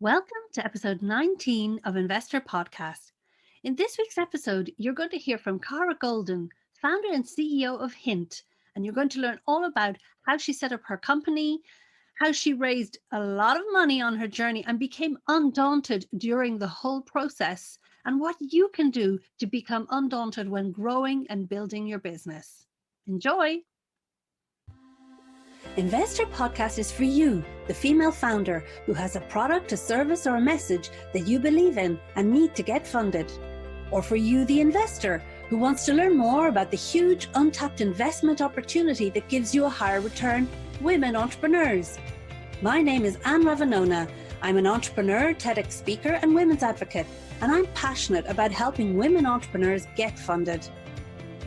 Welcome to episode 19 of InvestHer podcast. In this week's episode, you're going to hear from Kara Goldin, founder and CEO of Hint, and you're going to learn all about how she set up her company, how she raised a lot of money on her journey and became undaunted during the whole process, and what you can do to become undaunted when growing and building your business. Enjoy! InvestHer podcast is for you, the female founder who has a product, a service, or a message that you believe in and need to get funded. Or for you, the investor, who wants to learn more about the huge untapped investment opportunity that gives you a higher return, women entrepreneurs. My name is Anne Ravanona. I'm an entrepreneur, TEDx speaker, and women's advocate, and I'm passionate about helping women entrepreneurs get funded.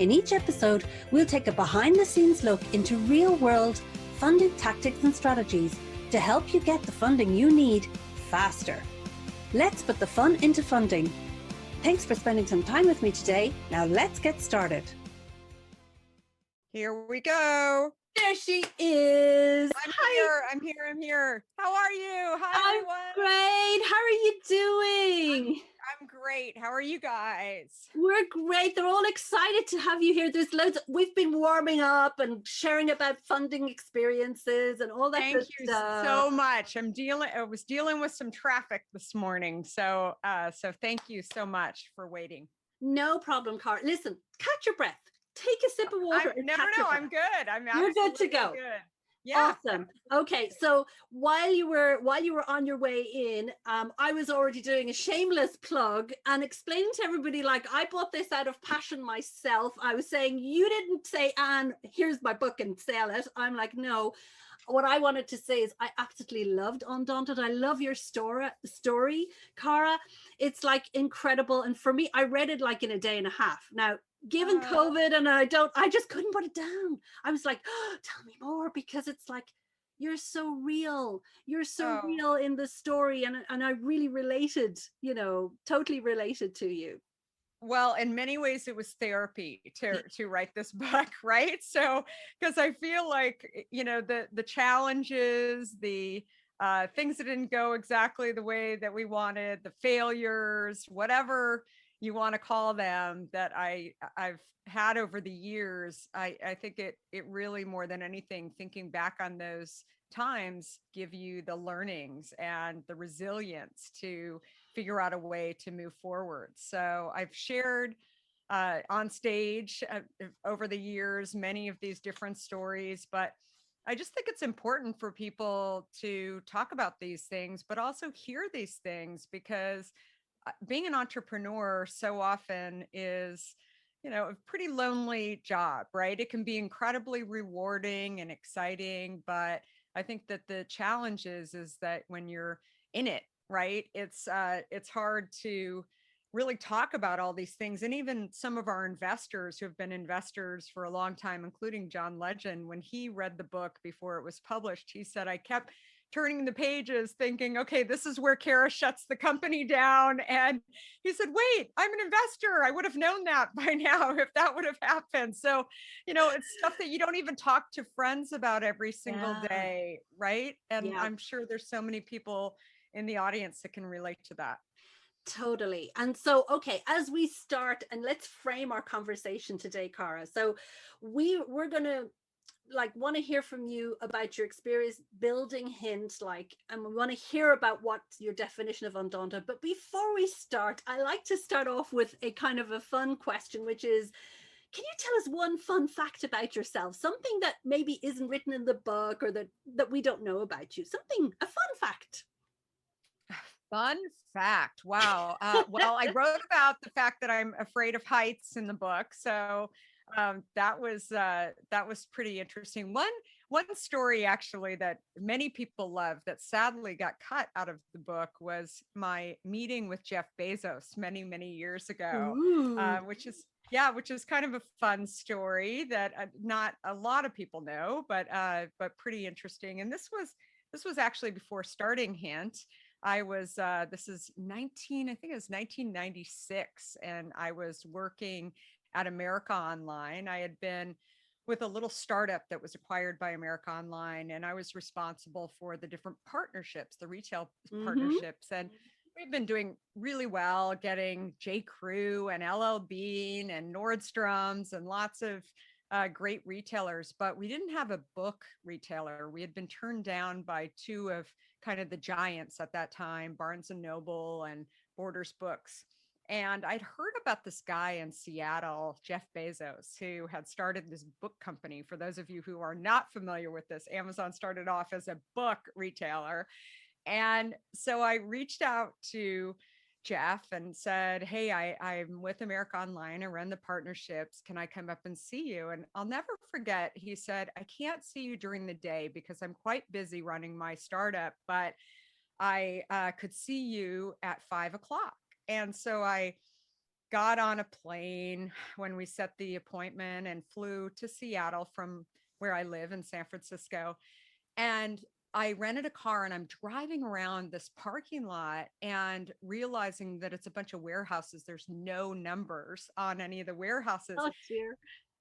In each episode, we'll take a behind-the-scenes look into real-world funding tactics and strategies to help you get the funding you need faster. Let's put the fun into funding. Thanks for spending some time with me today. Now let's get started. Here we go. There she is. I'm here. How are you? Hi, everyone. Great. How are you doing? I'm great. How are you guys? We're great. They're all excited to have you here. There's loads. We've been warming up and sharing about funding experiences and all that Thank good you stuff. so much. I was dealing with some traffic this morning. So thank you so much for waiting. No problem, Cara. Listen, catch your breath. Take a sip of water. I'm good. You're good to go. Good. Yeah. Awesome. Okay, so while you were on your way in, I was already doing a shameless plug and explaining to everybody, like, I bought this out of passion myself. I was saying, you didn't say, Anne, here's my book and sell it. I'm like, no. What I wanted to say is I absolutely loved Undaunted. I love your story, Cara. It's like incredible. And for me, I read it like in a day and a half. Now, given COVID, and I just couldn't put it down. I was like, oh, tell me more, because it's like, you're so real. You're so real in the story. And I really related, totally related to you. Well, in many ways, it was therapy to write this book, right? So, because I feel like, the challenges, the things that didn't go exactly the way that we wanted, the failures, whatever you want to call them, that I've had over the years, I think it really, more than anything, thinking back on those times, give you the learnings and the resilience to figure out a way to move forward. So I've shared on stage over the years many of these different stories, but I just think it's important for people to talk about these things, but also hear these things, because being an entrepreneur so often is, a pretty lonely job, right? It can be incredibly rewarding and exciting, but I think that the challenge is that when you're in it, right, it's hard to really talk about all these things. And even some of our investors who have been investors for a long time, including John Legend, when he read the book before it was published, he said, I kept turning the pages thinking, okay, this is where Kara shuts the company down. And he said, wait, I'm an investor. I would have known that by now if that would have happened. So, it's stuff that you don't even talk to friends about every single day, right? And I'm sure there's so many people in the audience that can relate to that. Totally. And so, okay, as we start, and let's frame our conversation today, Cara. So we're going to want to hear from you about your experience building Hint, and we want to hear about what your definition of Undaunted. But before we start, I like to start off with a kind of a fun question, which is, can you tell us one fun fact about yourself? Something that maybe isn't written in the book, or that we don't know about you. A fun fact. Fun fact. Wow. Well, I wrote about the fact that I'm afraid of heights in the book. So that was pretty interesting. One story actually that many people love, that sadly got cut out of the book, was my meeting with Jeff Bezos many, many years ago, which is kind of a fun story that not a lot of people know, but pretty interesting. And this was actually before starting Hint. I was, this is I think it was 1996, and I was working at America Online. I had been with a little startup that was acquired by America Online. And I was responsible for the different partnerships, the retail partnerships. And we've been doing really well, getting J. Crew and LL Bean and Nordstrom's and lots of great retailers, but we didn't have a book retailer. We had been turned down by two of kind of the giants at that time, Barnes and Noble and Borders Books. And I'd heard about this guy in Seattle, Jeff Bezos, who had started this book company. For those of you who are not familiar with this, Amazon started off as a book retailer. And so I reached out to Jeff and said, hey, I'm with America Online. I run the partnerships. Can I come up and see you? And I'll never forget, he said, I can't see you during the day because I'm quite busy running my startup, but I could see you at 5:00. And so I got on a plane when we set the appointment and flew to Seattle from where I live in San Francisco. And I rented a car and I'm driving around this parking lot and realizing that it's a bunch of warehouses. There's no numbers on any of the warehouses. Oh, dear.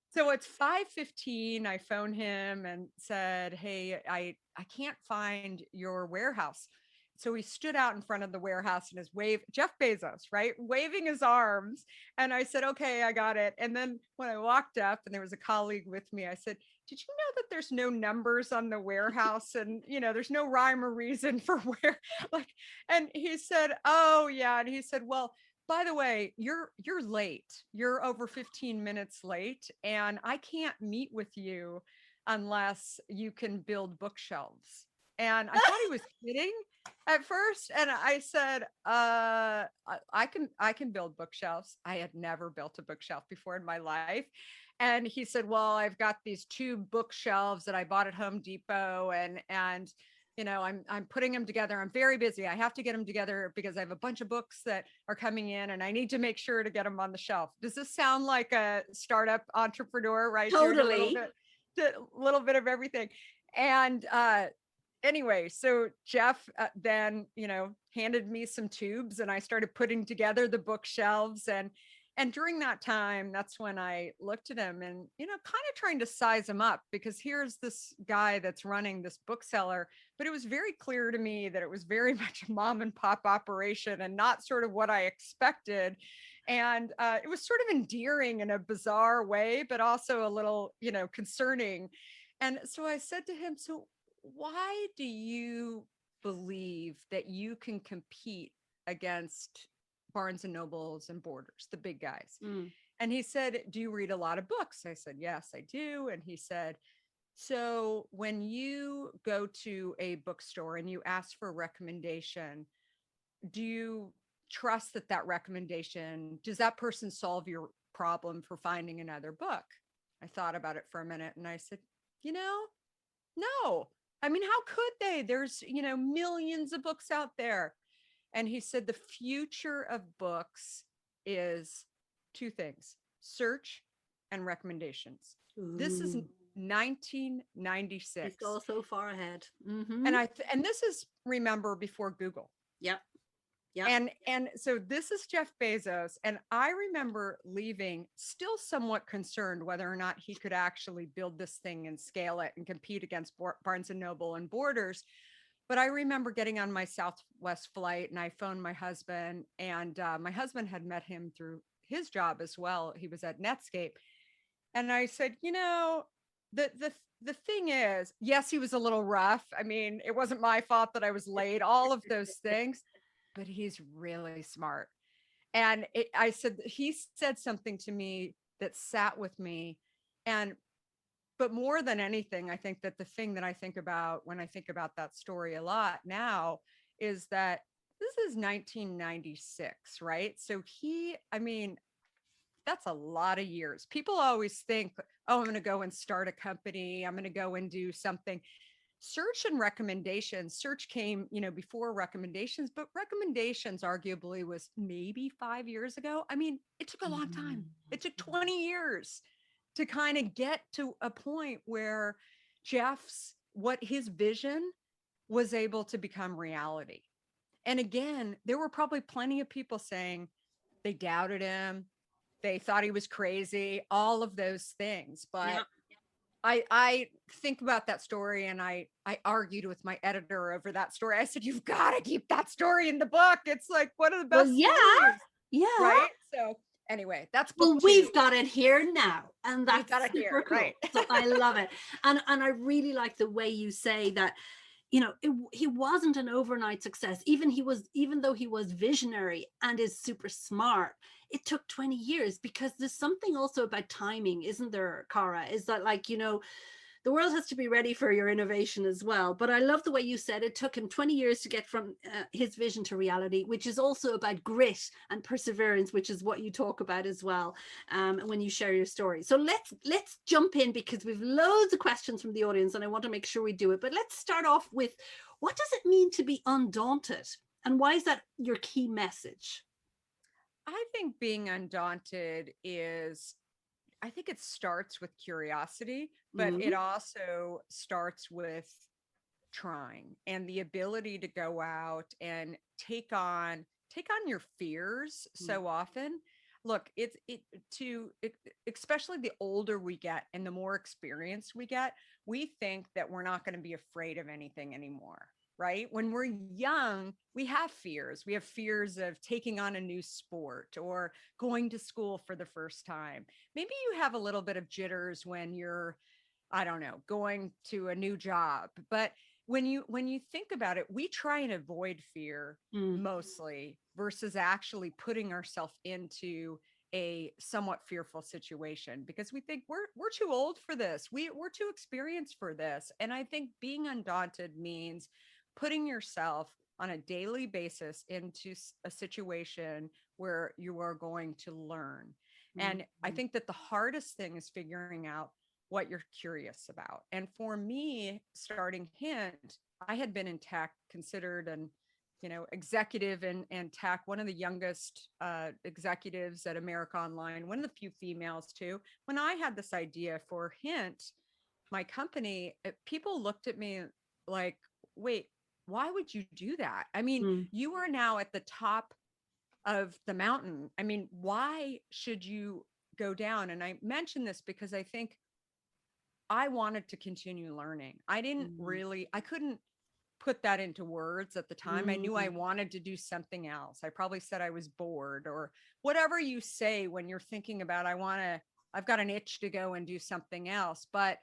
So it's 5:15. I phoned him and said, hey, I can't find your warehouse. So he stood out in front of the warehouse and is Jeff Bezos, right? Waving his arms. And I said, okay, I got it. And then when I walked up and there was a colleague with me, I said, did you know that there's no numbers on the warehouse and, there's no rhyme or reason for where, and he said, oh yeah. And he said, well, by the way, you're late. You're over 15 minutes late. And I can't meet with you unless you can build bookshelves. And I thought he was kidding at first. And I said, I can build bookshelves. I had never built a bookshelf before in my life. And he said, well, I've got these 2 bookshelves that I bought at Home Depot and I'm putting them together. I'm very busy. I have to get them together because I have a bunch of books that are coming in and I need to make sure to get them on the shelf. Does this sound like a startup entrepreneur, right? Totally. A little bit of everything. And, anyway, so Jeff then, handed me some tubes and I started putting together the bookshelves. And during that time, that's when I looked at him and, kind of trying to size him up because here's this guy that's running this bookseller, but it was very clear to me that it was very much a mom and pop operation and not sort of what I expected. And it was sort of endearing in a bizarre way, but also a little, concerning. And so I said to him, so why do you believe that you can compete against Barnes and Nobles and Borders, the big guys? And he said, do you read a lot of books? I said, yes, I do. And he said, so when you go to a bookstore and you ask for a recommendation, do you trust that recommendation, does that person solve your problem for finding another book? I thought about it for a minute and I said, no. I mean, how could they? There's, millions of books out there. And he said, the future of books is 2 things, search and recommendations. Ooh. This is 1996. He's all so far ahead. And this is, remember, before Google. Yep. And so this is Jeff Bezos. And I remember leaving still somewhat concerned whether or not he could actually build this thing and scale it and compete against Barnes and Noble and Borders. But I remember getting on my Southwest flight and I phoned my husband and my husband had met him through his job as well. He was at Netscape. And I said, the thing is, yes, he was a little rough. I mean, it wasn't my fault that I was late, all of those things. But he's really smart. And he said something to me that sat with me. But more than anything, I think that the thing that I think about when I think about that story a lot now is that this is 1996, right? So that's a lot of years. People always think, oh, I'm going to go and start a company. I'm going to go and do something. Search and recommendations. Search came, before recommendations, but recommendations arguably was maybe 5 years ago. I mean, it took a long time. It took 20 years to kind of get to a point where his vision was able to become reality. And again, there were probably plenty of people saying they doubted him. They thought he was crazy, all of those things. But I think about that story, and I argued with my editor over that story. I said, you've got to keep that story in the book. It's like one of the Well, best yeah, stories, yeah. right? So anyway, that's book Well, 2. we've got it here now, and We've that's got it super here, right? cool. So I love it, and I really like the way you say that. You know, he wasn't an overnight success. Even though he was visionary and is super smart, it took 20 years, because there's something also about timing, isn't there, Kara? Is that, like, you know, the world has to be ready for your innovation as well. But I love the way you said it took him 20 years to get from his vision to reality, which is also about grit and perseverance, which is what you talk about as well when you share your story. So let's jump in, because we've loads of questions from the audience and I want to make sure we do it. But let's start off with, what does it mean to be undaunted, and why is that your key message? I think being undaunted is, I think it starts with curiosity, but it Mm-hmm. also starts with trying, and the ability to go out and take on your fears so often. Look, especially the older we get and the more experienced we get, we think that we're not going to be afraid of anything anymore. Right? When we're young, we have fears. We have fears of taking on a new sport or going to school for the first time. Maybe you have a little bit of jitters when you're, I don't know, going to a new job. But when you think about it, we try and avoid fear Mm-hmm. mostly versus actually putting ourselves into a somewhat fearful situation, because we think we're too old for this. We're too experienced for this. And I think being undaunted means putting yourself on a daily basis into a situation where you are going to learn. And I think that the hardest thing is figuring out what you're curious about. And for me, starting Hint, I had been in tech, considered an executive in tech, one of the youngest executives at America Online, one of the few females too. When I had this idea for Hint, my company, people looked at me like, wait, why would you do that? I mean, you are now at the top of the mountain. I mean, why should you go down? And I mention this because I think I wanted to continue learning. I couldn't put that into words at the time. I knew I wanted to do something else. I probably said I was bored, or whatever you say when you're thinking about, I've got an itch to go and do something else. But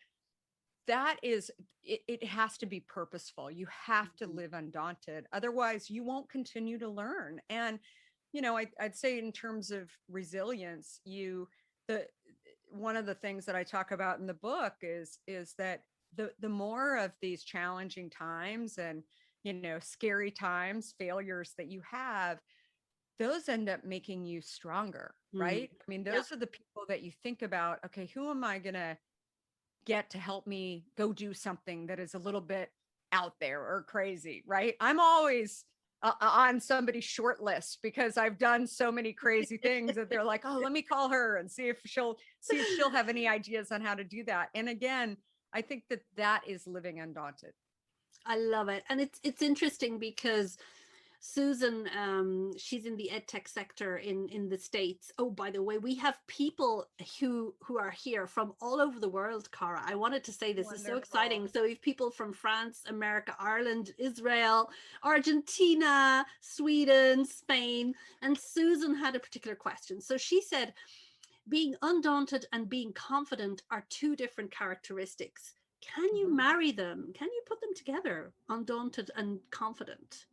it has to be purposeful. You have to live undaunted. Otherwise, you won't continue to learn. And, I'd say in terms of resilience, the, one of the things that I talk about in the book is that the more of these challenging times and scary times, failures that you have, those end up making you stronger, right? I mean, those are the people that you think about. Okay, who am I gonna get to help me go do something that is a little bit out there or crazy, right? I'm always on somebody's short list because I've done so many crazy things that they're like, oh, let me call her and see if she'll have any ideas on how to do that. And again, I think that is living undaunted. I love it. And it's interesting because Susan, she's in the ed tech sector in the States. Oh, by the way, we have people who are here from all over the world, Cara. I wanted to say this is so exciting. So we have people from France, America, Ireland, Israel, Argentina, Sweden, Spain. And Susan had a particular question. So she said, being undaunted and being confident are two different characteristics. Can you marry them? Can you put them together, undaunted and confident?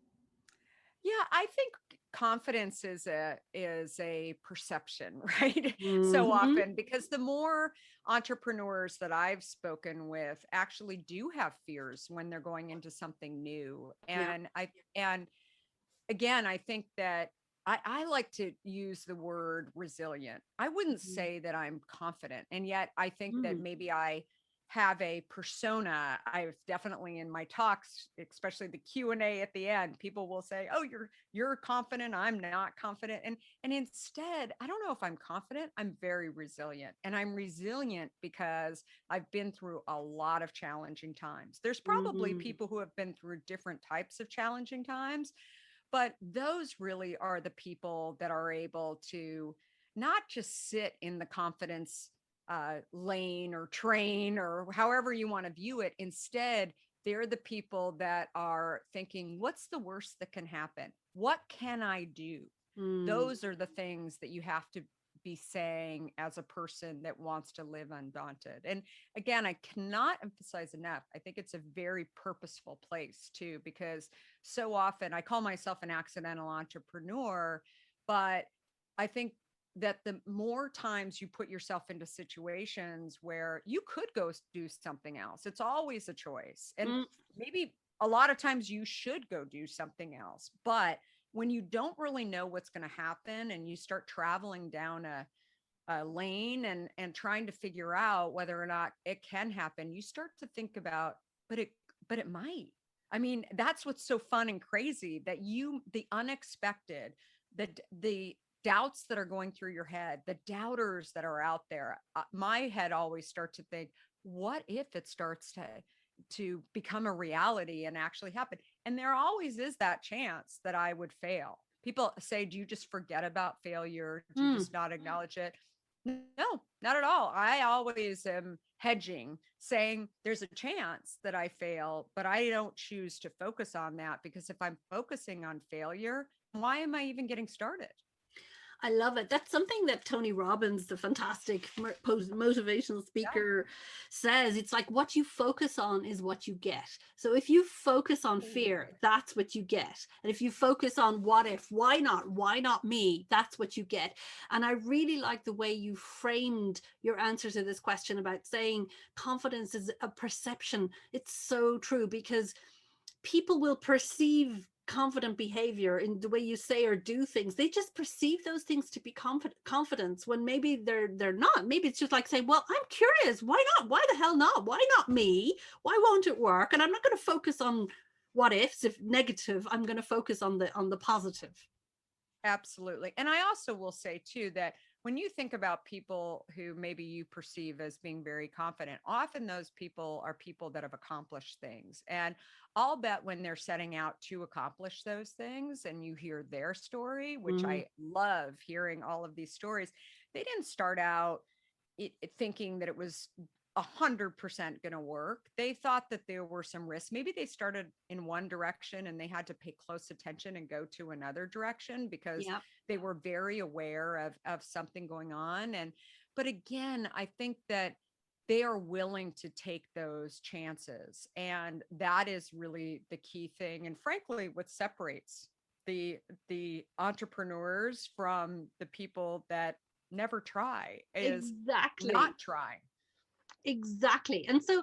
Yeah, I think confidence is a perception, right? So Mm-hmm. often, because the more entrepreneurs that I've spoken with actually do have fears when they're going into something new. Yeah. And again, I think that I like to use the word resilient. I wouldn't say that I'm confident. And yet I think that Mm. maybe I have a persona. I've definitely in my talks, especially the Q&A at the end, people will say, oh, you're confident. I'm not confident. And instead, I don't know if I'm confident. I'm very resilient. And I'm resilient because I've been through a lot of challenging times. There's probably Mm. people who have been through different types of challenging times, but those really are the people that are able to not just sit in the confidence lane or train or however you want to view it. Instead, they're the people that are thinking, what's the worst that can happen? What can I do? Those are the things that you have to be saying as a person that wants to live undaunted. And again, I cannot emphasize enough. I think it's a very purposeful place too, because so often I call myself an accidental entrepreneur, but I think that the more times you put yourself into situations where you could go do something else, it's always a choice. And maybe a lot of times you should go do something else. But when you don't really know what's going to happen and you start traveling down a lane and trying to figure out whether or not it can happen, you start to think about, but it might. I mean, that's what's so fun and crazy, that the unexpected, the doubts that are going through your head, the doubters that are out there. My head always starts to think, what if it starts to become a reality and actually happen? And there always is that chance that I would fail. People say, do you just forget about failure? Do you just not acknowledge it? No, not at all. I always am hedging, saying there's a chance that I fail, but I don't choose to focus on that, because if I'm focusing on failure, why am I even getting started? I love it. That's something that Tony Robbins, the fantastic motivational speaker, says. It's like, what you focus on is what you get. So if you focus on fear, that's what you get. And if you focus on what if, why not me, that's what you get. And I really like the way you framed your answer to this question about saying confidence is a perception. It's so true, because people will perceive confident behavior in the way you say or do things. They just perceive those things to be confidence, when maybe they're not. Maybe it's just like saying, well, I'm curious, why not? Why the hell not? Why not me? Why won't it work? And I'm not going to focus on what ifs, if negative. I'm going to focus on the positive. Absolutely. And I also will say too, that when you think about people who maybe you perceive as being very confident, often those people are people that have accomplished things. And I'll bet when they're setting out to accomplish those things and you hear their story, which I love hearing all of these stories, they didn't start out thinking that it was 100% going to work. They thought that there were some risks. Maybe they started in one direction and they had to pay close attention and go to another direction because they were very aware of something going on. But again, I think that they are willing to take those chances. And that is really the key thing. And frankly, what separates the entrepreneurs from the people that never try is not trying. Exactly. And so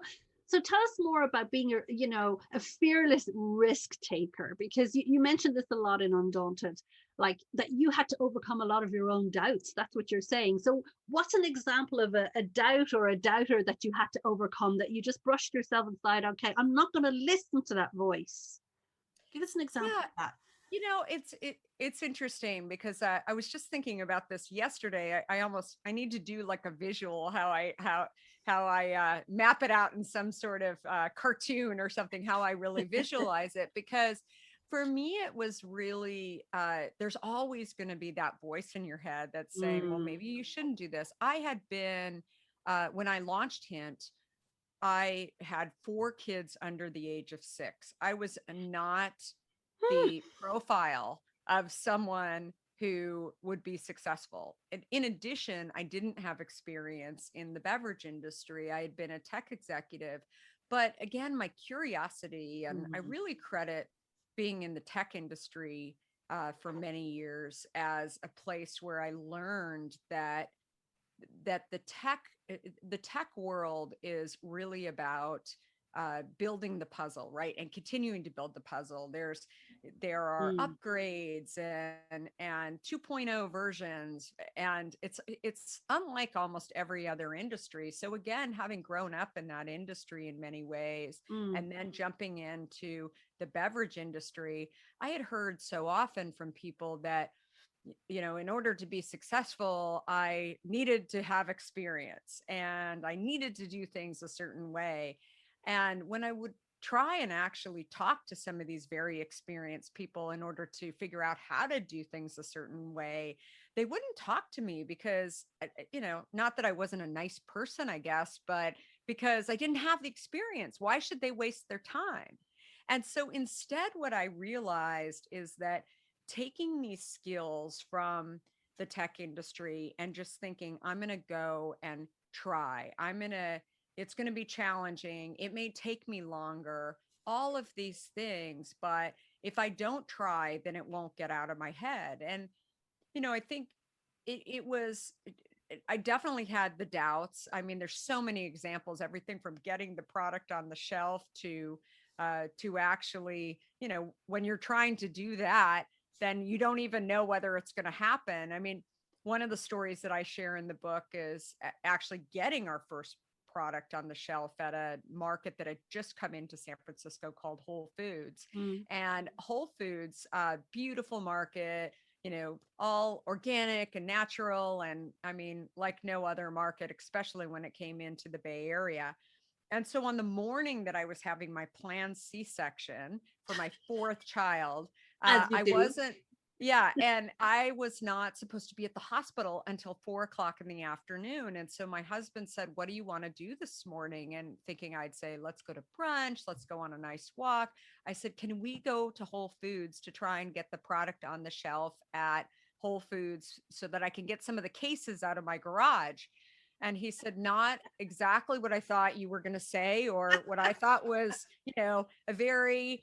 tell us more about being a fearless risk taker, because you mentioned this a lot in Undaunted, like that you had to overcome a lot of your own doubts. That's what you're saying. So what's an example of a doubt or a doubter that you had to overcome, that you just brushed yourself aside? Okay, I'm not going to listen to that voice. Give us an example of that. You know, it's interesting because I was just thinking about this yesterday. I need to do like a visual, how I map it out in some sort of cartoon or something, how I really visualize it. Because for me, it was really, there's always going to be that voice in your head that's saying, well, maybe you shouldn't do this. I had been, when I launched Hint, I had 4 kids under the age of 6. I was not the profile of someone who would be successful. And in addition, I didn't have experience in the beverage industry. I had been a tech executive, but again, my curiosity, and I really credit being in the tech industry for many years as a place where I learned that the tech world is really about building the puzzle, right? And continuing to build the puzzle. There are upgrades and 2.0 versions, and it's unlike almost every other industry. So again, having grown up in that industry in many ways, and then jumping into the beverage industry, I had heard so often from people that, you know, in order to be successful, I needed to have experience and I needed to do things a certain way. And when I would try and actually talk to some of these very experienced people in order to figure out how to do things a certain way, they wouldn't talk to me because, not that I wasn't a nice person, I guess, but because I didn't have the experience. Why should they waste their time? And so instead, what I realized is that taking these skills from the tech industry and just thinking, I'm going to go and try, it's going to be challenging. It may take me longer, all of these things, but if I don't try, then it won't get out of my head. And, I think I definitely had the doubts. I mean, there's so many examples, everything from getting the product on the shelf to actually, when you're trying to do that, then you don't even know whether it's going to happen. I mean, one of the stories that I share in the book is actually getting our first product on the shelf at a market that had just come into San Francisco called Whole Foods. And Whole Foods, beautiful market, all organic and natural. And I mean, like no other market, especially when it came into the Bay Area. And so on the morning that I was having my planned C-section for my fourth child, I wasn't, and I was not supposed to be at the hospital until 4:00 in the afternoon. And so my husband said, what do you want to do this morning? And thinking I'd say, let's go to brunch, let's go on a nice walk. I said, can we go to Whole Foods to try and get the product on the shelf at Whole Foods so that I can get some of the cases out of my garage? And he said, not exactly what I thought you were going to say, or what I thought was, a very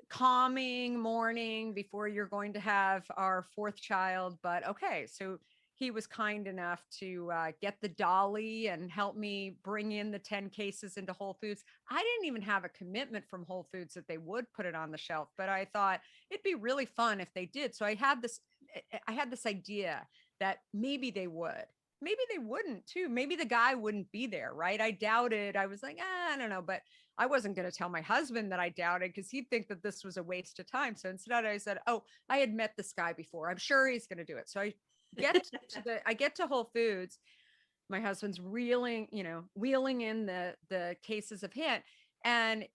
calming morning before you're going to have our fourth child. But okay, so he was kind enough to get the dolly and help me bring in the 10 cases into Whole Foods. I didn't even have a commitment from Whole Foods that they would put it on the shelf, but I thought it'd be really fun if they did. So I had this idea that maybe they would. Maybe they wouldn't too. Maybe the guy wouldn't be there, right? I doubted. I was like, I don't know, but I wasn't going to tell my husband that I doubted because he'd think that this was a waste of time. So instead I said, oh, I had met this guy before. I'm sure he's going to do it. So I get to Whole Foods. My husband's wheeling in the cases of hint. And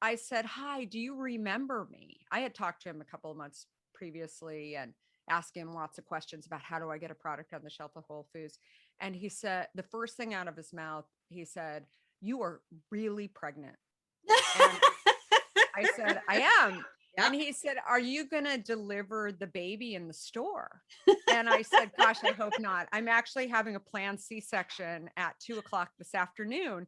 I said, hi, do you remember me? I had talked to him a couple of months previously and ask him lots of questions about how do I get a product on the shelf of Whole Foods. And he said, the first thing out of his mouth, he said, you are really pregnant. And I said, I am. Yep. And he said, are you going to deliver the baby in the store? And I said, gosh, I hope not. I'm actually having a planned C-section at 2:00 this afternoon.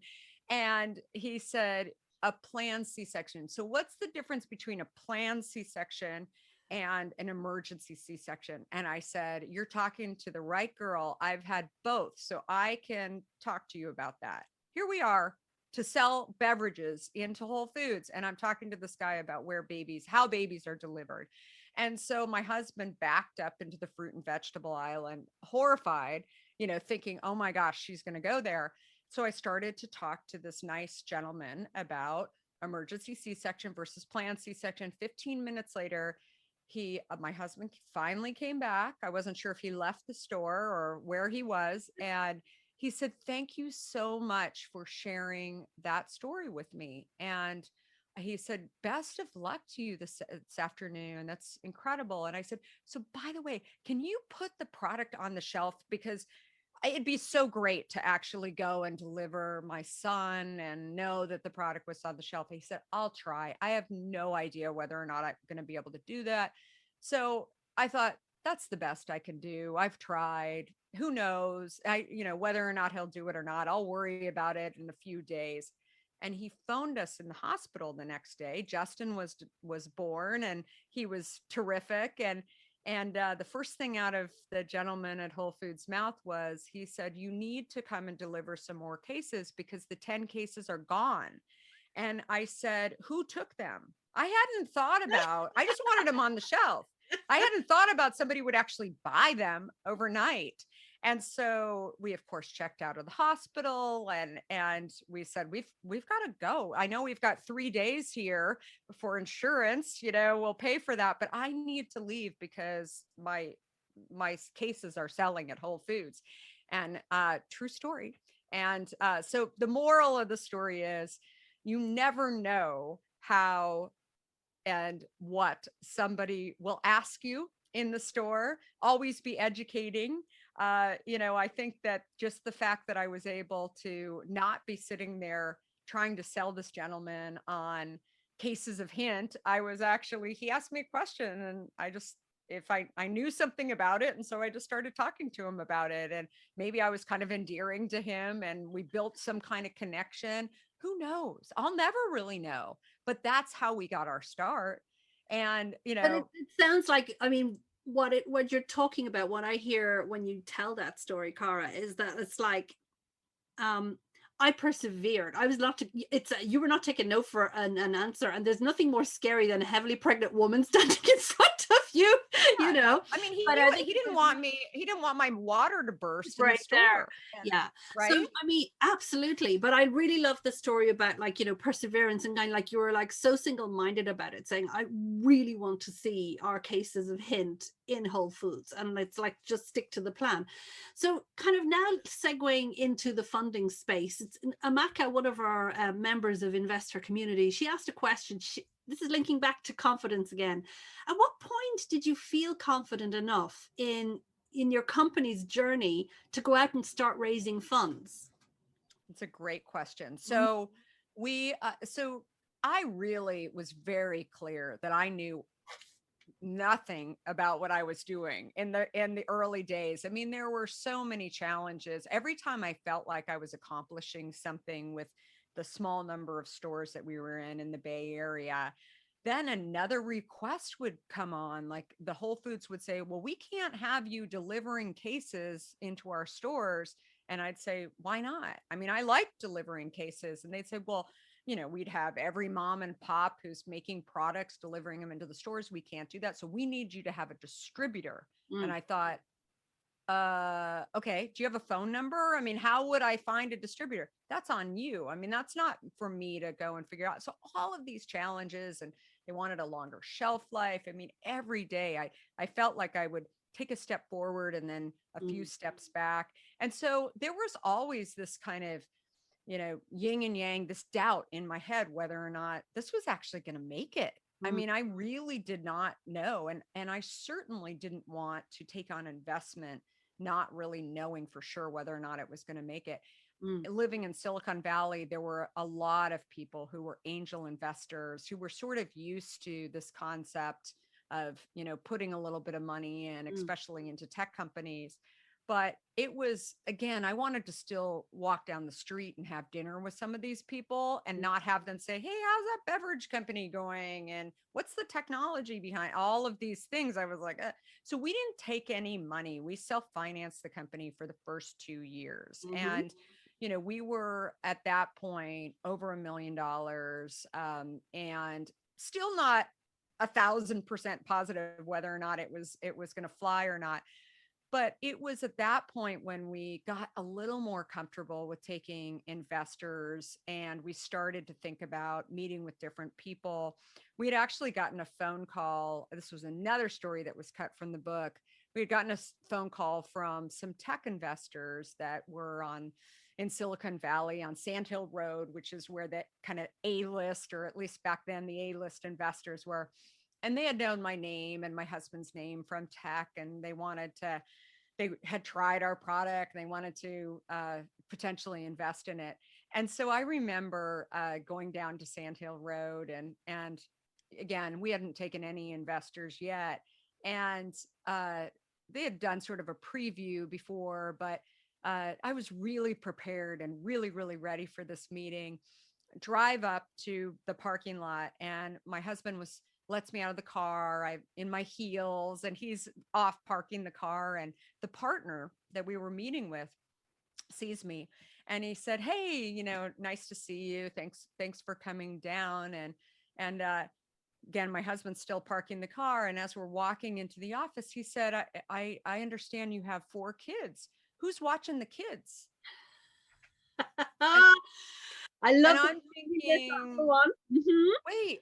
And he said, a planned C-section. So what's the difference between a planned C-section and an emergency C-section? And I said, you're talking to the right girl. I've had both, so I can talk to you about that. Here we are to sell beverages into Whole Foods. And I'm talking to this guy about how babies are delivered. And so my husband backed up into the fruit and vegetable aisle and horrified, thinking, oh my gosh, she's going to go there. So I started to talk to this nice gentleman about emergency C-section versus planned C-section. 15 minutes later, my husband finally came back. I wasn't sure if he left the store or where he was. And he said, thank you so much for sharing that story with me. And he said, best of luck to you this afternoon. That's incredible. And I said, so by the way, can you put the product on the shelf? Because it'd be so great to actually go and deliver my son and know that the product was on the shelf. He said, I'll try. I have no idea whether or not I'm going to be able to do that. So I thought, that's the best I can do. I've tried. Who knows? Whether or not he'll do it or not, I'll worry about it in a few days. And he phoned us in the hospital the next day. Justin was born, and he was terrific. And the first thing out of the gentleman at Whole Foods' mouth was, he said, you need to come and deliver some more cases because the 10 cases are gone. And I said, who took them? I hadn't thought about, I just wanted them on the shelf. I hadn't thought about somebody would actually buy them overnight. And so we, of course, checked out of the hospital and we said, we've got to go. I know we've got 3 days here for insurance, we'll pay for that, but I need to leave because my cases are selling at Whole Foods. And true story. And so the moral of the story is, you never know how and what somebody will ask you in the store. Always be educating. I think that just the fact that I was able to not be sitting there trying to sell this gentleman on cases of hint, he asked me a question, and if I knew something about it. And so I just started talking to him about it. And maybe I was kind of endearing to him and we built some kind of connection. Who knows? I'll never really know. But that's how we got our start. And, But it sounds like, I mean, what you're talking about, what I hear when you tell that story, Kara, is that it's like, I persevered. I was not, you were not taking no for an answer. And there's nothing more scary than a heavily pregnant woman standing in front of you, you know. I mean, he didn't want my water to burst in the right store. there. Yeah. Right. So, I mean, absolutely. But I really love the story about, like, perseverance, and kind of like you were like so single-minded about it, saying, I really want to see our cases of hint in Whole Foods. And it's like, just stick to the plan. So kind of now segueing into the funding space, it's Amaka, one of our members of InvestHer community. She asked a question. This is linking back to confidence again. At what point did you feel confident enough in your company's journey to go out and start raising funds? It's a great question. So I really was very clear that I knew nothing about what I was doing in the early days. I mean, there were so many challenges. Every time I felt like I was accomplishing something with the small number of stores that we were in the Bay Area, then another request would come on. Like the Whole Foods would say, well, we can't have you delivering cases into our stores. And I'd say, why not? I mean, I like delivering cases. And they'd say, well, we'd have every mom and pop who's making products, delivering them into the stores. We can't do that. So we need you to have a distributor. And I thought, okay, do you have a phone number? I mean, how would I find a distributor? That's on you. I mean, that's not for me to go and figure out. So all of these challenges, and they wanted a longer shelf life. I mean, every day I felt like I would take a step forward and then a few steps back. And so there was always this kind of, yin and yang, this doubt in my head, whether or not this was actually going to make it. I mean, I really did not know. And I certainly didn't want to take on investment, not really knowing for sure whether or not it was going to make it. Living in Silicon Valley, there were a lot of people who were angel investors who were sort of used to this concept of, putting a little bit of money in, especially into tech companies. But it was, again, I wanted to still walk down the street and have dinner with some of these people and not have them say, hey, how's that beverage company going? And what's the technology behind all of these things? I was like, so we didn't take any money. We self-financed the company for the first 2 years. And, we were at that point over $1 million, and still not 1,000% positive whether or not it was going to fly or not. But it was at that point when we got a little more comfortable with taking investors, and we started to think about meeting with different people. We had actually gotten a phone call. This was another story that was cut from the book. We had gotten a phone call from some tech investors that were in Silicon Valley on Sand Hill Road, which is where that kind of A-list, or at least back then the A-list investors were. And they had known my name and my husband's name from tech, and they had tried our product, and they wanted to potentially invest in it. And so I remember going down to Sand Hill Road, and again, we hadn't taken any investors yet. And they had done sort of a preview before, but I was really prepared and really, really ready for this meeting. Drive up to the parking lot, and my husband lets me out of the car. I'm in my heels, and he's off parking the car. And the partner that we were meeting with sees me, and he said, hey, nice to see you. Thanks for coming down. And again, my husband's still parking the car. And as we're walking into the office, he said, I understand you have 4 kids. Who's watching the kids? I love and I'm thinking, wait,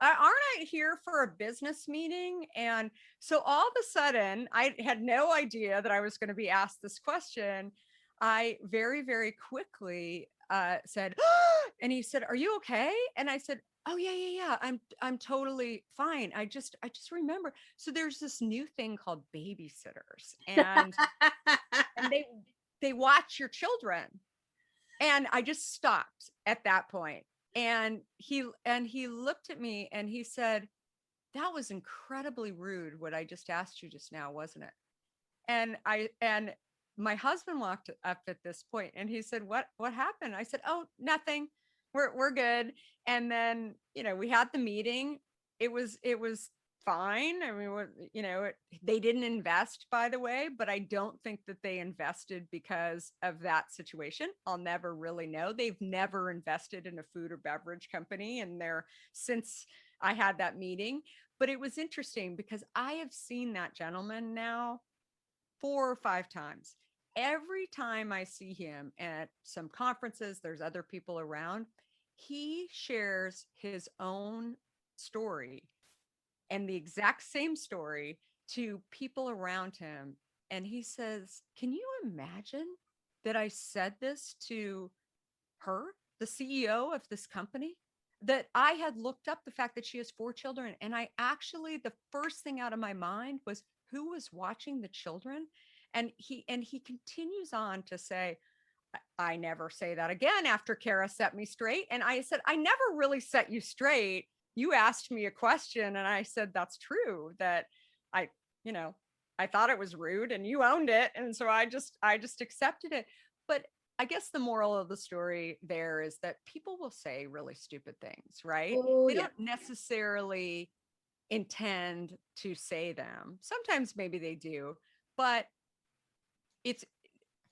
aren't I here for a business meeting? And so all of a sudden, I had no idea that I was going to be asked this question. I very, very quickly said, and he said, "Are you okay?" And I said, "Oh yeah, yeah, yeah. I'm totally fine. I just remember." So there's this new thing called babysitters, and they watch your children. And I just stopped at that point. And he looked at me and he said, "That was incredibly rude what I just asked you just now, wasn't it?" And my husband walked up at this point and he said, "What happened?" I said, "Oh, nothing. We're good." And then, we had the meeting. It was fine. I mean, they didn't invest, by the way, but I don't think that they invested because of that situation. I'll never really know. They've never invested in a food or beverage company and they're since I had that meeting. But it was interesting because I have seen that gentleman now 4 or 5 times. Every time I see him at some conferences, there's other people around, he shares his own story and the exact same story to people around him. And he says, "Can you imagine that I said this to her, the CEO of this company? That I had looked up the fact that she has 4 children. And I actually, the first thing out of my mind was who was watching the children." And he continues on to say, "I never say that again after Kara set me straight." And I said, "I never really set you straight. You asked me a question and I said, that's true, that I, you know, I thought it was rude and you owned it. And so I just accepted it." But I guess the moral of the story there is that people will say really stupid things, right? Oh, They yeah. don't necessarily intend to say them. Sometimes maybe they do, but it's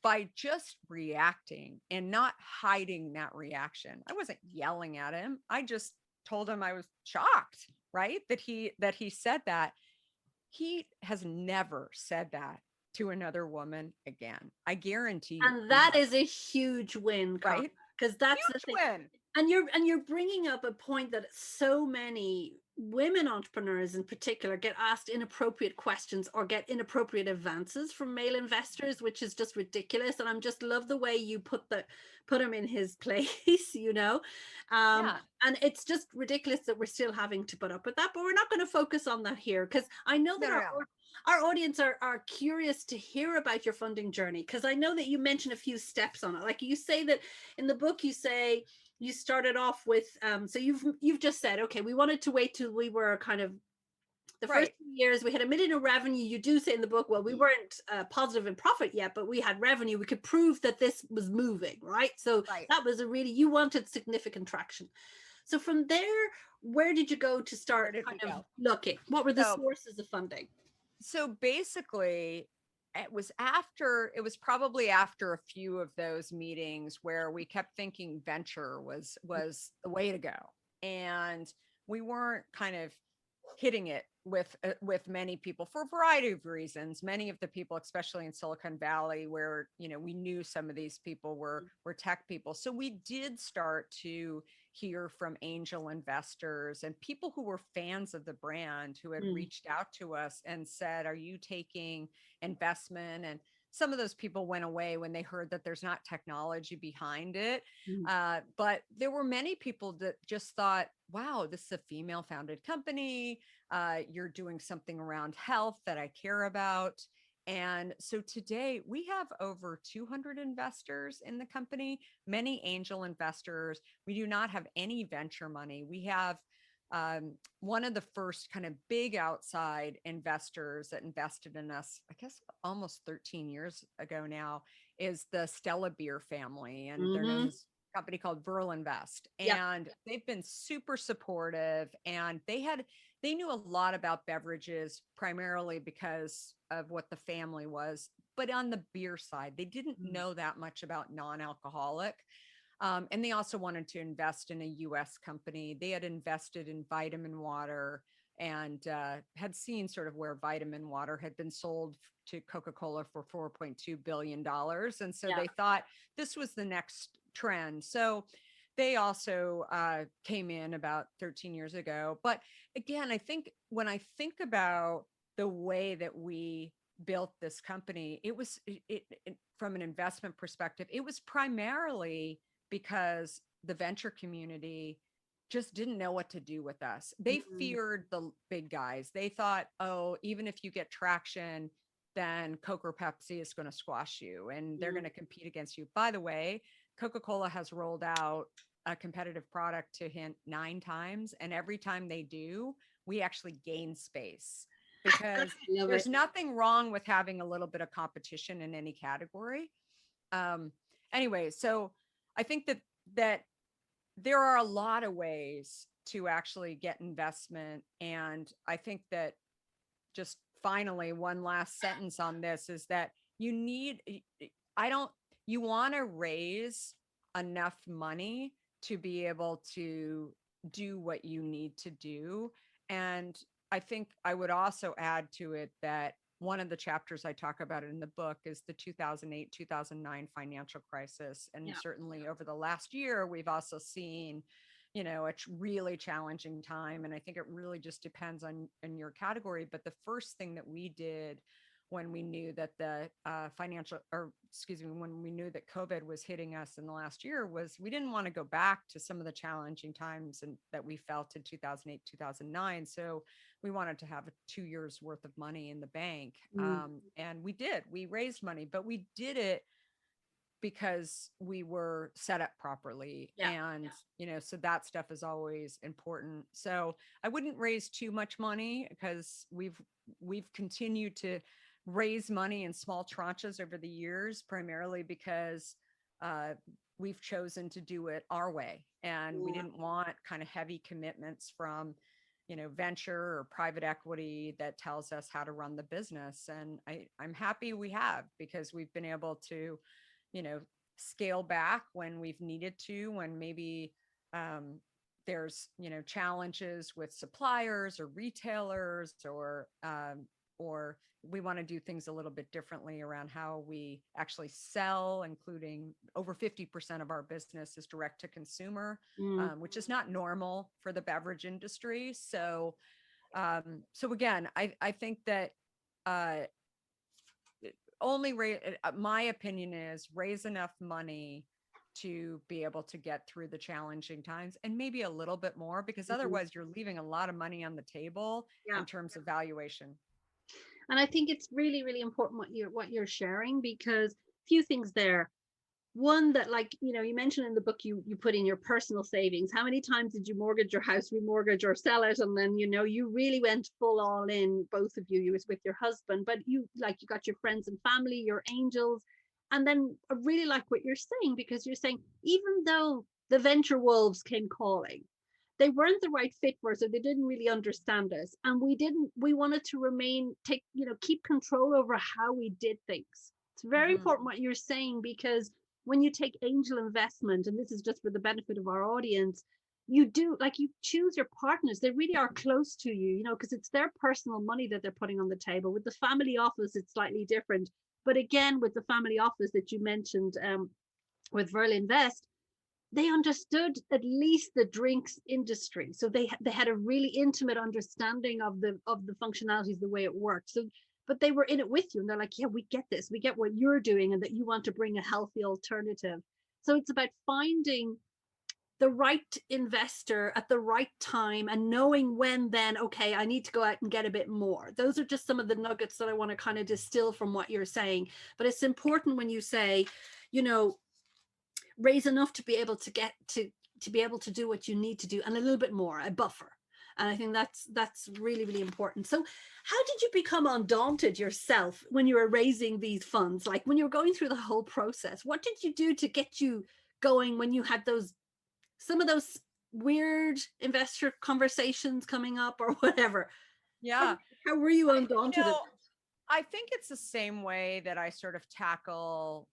by just reacting and not hiding that reaction. I wasn't yelling at him. I just told him I was shocked, right? That he said that. He has never said that to another woman again. I guarantee you. And that is a huge win, Right? because that's the Huge thing. win. And you're bringing up a point that so many women entrepreneurs in particular get asked inappropriate questions or get inappropriate advances from male investors, which is just ridiculous. And I'm just love the way you put him in his place, Yeah. and it's just ridiculous that we're still having to put up with that. But we're not going to focus on that here, because I know that No, no, no. our audience are curious to hear about your funding journey, because I know that you mentioned a few steps on it. Like you say that in the book, you say you started off with so you've just said, okay, we wanted to wait till we were kind of the first Right. 2 years we had $1 million in revenue. You do say in the book, well, we weren't positive in profit yet, but we had revenue. We could prove that this was moving, right? So Right. that was you wanted significant traction. So from there, where did you go to Where start did we kind of go? looking? What were the So sources of funding? so basically it was probably after a few of those meetings where we kept thinking venture was the way to go, and we weren't kind of hitting it with many people for a variety of reasons. Many of the people, especially in Silicon Valley, where we knew some of these people were tech people. So we did start to hear from angel investors and people who were fans of the brand, who had reached out to us and said, "Are you taking investment?" And some of those people went away when they heard that there's not technology behind it. But there were many people that just thought, "Wow, this is a female founded company. You're doing something around health that I care about." And so today we have over 200 investors in the company, many angel investors. We do not have any venture money. We have one of the first kind of big outside investors that invested in us, I guess almost 13 years ago now, is the Stella Beer family. And they're known as a company called Burl Invest. Yep. And they've been super supportive. And they knew a lot about beverages, primarily because of what the family was. But on the beer side, they didn't know that much about non-alcoholic. And they also wanted to invest in a US company. They had invested in vitamin water and had seen sort of where vitamin water had been sold to Coca-Cola for $4.2 billion. And so they thought this was the next trend. So they also came in about 13 years ago. But again, I think when I think about the way that we built this company, it was from an investment perspective, it was primarily because the venture community just didn't know what to do with us. They feared the big guys. They thought, oh, even if you get traction, then Coke or Pepsi is going to squash you and they're going to compete against you. By the way, Coca-Cola has rolled out a competitive product to Hint 9 times. And every time they do, we actually gain space because there's nothing wrong with having a little bit of competition in any category. Anyway, so I think that there are a lot of ways to actually get investment. And I think that just finally, one last sentence on this is that you want to raise enough money to be able to do what you need to do. And I think I would also add to it that one of the chapters I talk about in the book is the 2008-2009 financial crisis. And certainly over the last year, we've also seen, a really challenging time. And I think it really just depends on your category. But the first thing that we did when we knew that when we knew that COVID was hitting us in the last year was we didn't want to go back to some of the challenging times that we felt in 2008, 2009. So we wanted to have 2 years worth of money in the bank. And we did, we raised money, but we did it because we were set up properly. So that stuff is always important. So I wouldn't raise too much money because we've continued to raise money in small tranches over the years, primarily because we've chosen to do it our way. And we didn't want kind of heavy commitments from, venture or private equity that tells us how to run the business. And I'm happy we have, because we've been able to, scale back when we've needed to, when maybe there's, challenges with suppliers or retailers, or we want to do things a little bit differently around how we actually sell, including over 50% of our business is direct to consumer, which is not normal for the beverage industry. So again, I think that my opinion is raise enough money to be able to get through the challenging times, and maybe a little bit more, because otherwise you're leaving a lot of money on the table in terms of valuation. And I think it's really, really important what you're sharing, because few things there. One, that, like, you mentioned in the book, you put in your personal savings. How many times did you mortgage your house, remortgage, or sell it? And then, you really went full all in, both of you. You was with your husband, but you got your friends and family, your angels. And then I really like what you're saying, because you're saying, even though the venture wolves came calling, they weren't the right fit for us, or they didn't really understand us. And we wanted to keep control over how we did things. It's very important what you're saying, because when you take angel investment, and this is just for the benefit of our audience, you choose your partners. They really are close to you, because it's their personal money that they're putting on the table. With the family office, it's slightly different. But again, with the family office that you mentioned, with Verl Invest, they understood at least the drinks industry. So they had a really intimate understanding of the functionalities, the way it worked. So, but they were in it with you, and they're like, yeah, we get this. We get what you're doing, and that you want to bring a healthy alternative. So it's about finding the right investor at the right time, and knowing when then, okay, I need to go out and get a bit more. Those are just some of the nuggets that I want to kind of distill from what you're saying. But it's important when you say, raise enough to be able to get to be able to do what you need to do, and a little bit more, a buffer. And I think that's really, really important. So how did you become Undaunted yourself when you were raising these funds? Like, when you were going through the whole process, what did you do to get you going when you had some of those weird investor conversations coming up, or whatever? Yeah. How were you Undaunted? I think it's the same way that I sort of tackle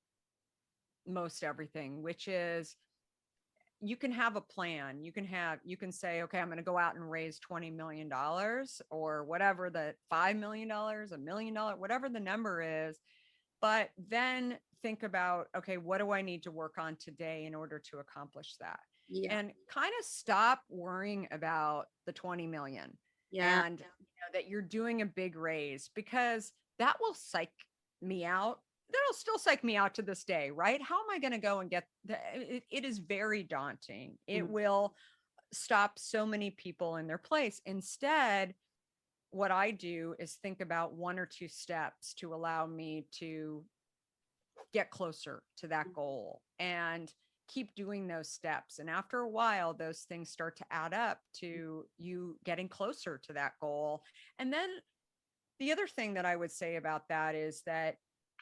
most everything, which is, you can have a plan. You can say, okay, I'm going to go out and raise $20 million, or whatever, the $5 million, $1 million, whatever the number is. But then think about, okay, what do I need to work on today in order to accomplish that? And kind of stop worrying about the 20 million and that you're doing a big raise, because that will psych me out that'll still psych me out to this day, right? How am I going to go and get it is very daunting. It will stop so many people in their place. Instead, what I do is think about one or two steps to allow me to get closer to that goal and keep doing those steps. And after a while, those things start to add up to you getting closer to that goal. And then the other thing that I would say about that is that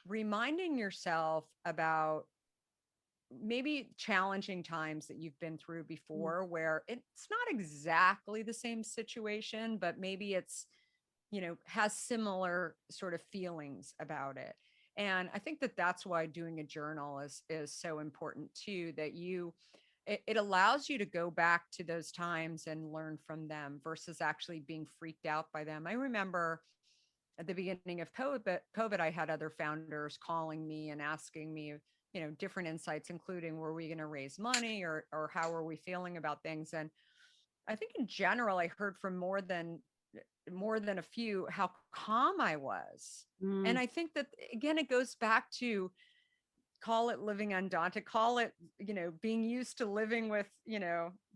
reminding yourself about maybe challenging times that you've been through before, where it's not exactly the same situation, but maybe it's, has similar sort of feelings about it. And I think that that's why doing a journal is so important too, that it allows you to go back to those times and learn from them versus actually being freaked out by them. I remember at the beginning of COVID, I had other founders calling me and asking me, different insights, including, were we going to raise money or how are we feeling about things? And I think in general, I heard from more than a few how calm I was. And I think that, again, it goes back to, call it living undaunted, call it, being used to living with,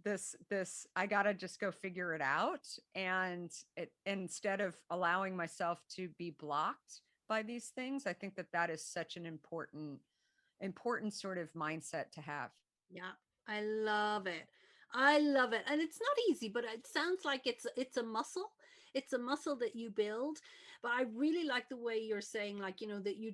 this, I got to just go figure it out. And instead of allowing myself to be blocked by these things, I think that is such an important sort of mindset to have. Yeah, I love it. I love it. And it's not easy, but it sounds like it's a muscle. It's a muscle that you build. But I really like the way you're saying, like, that you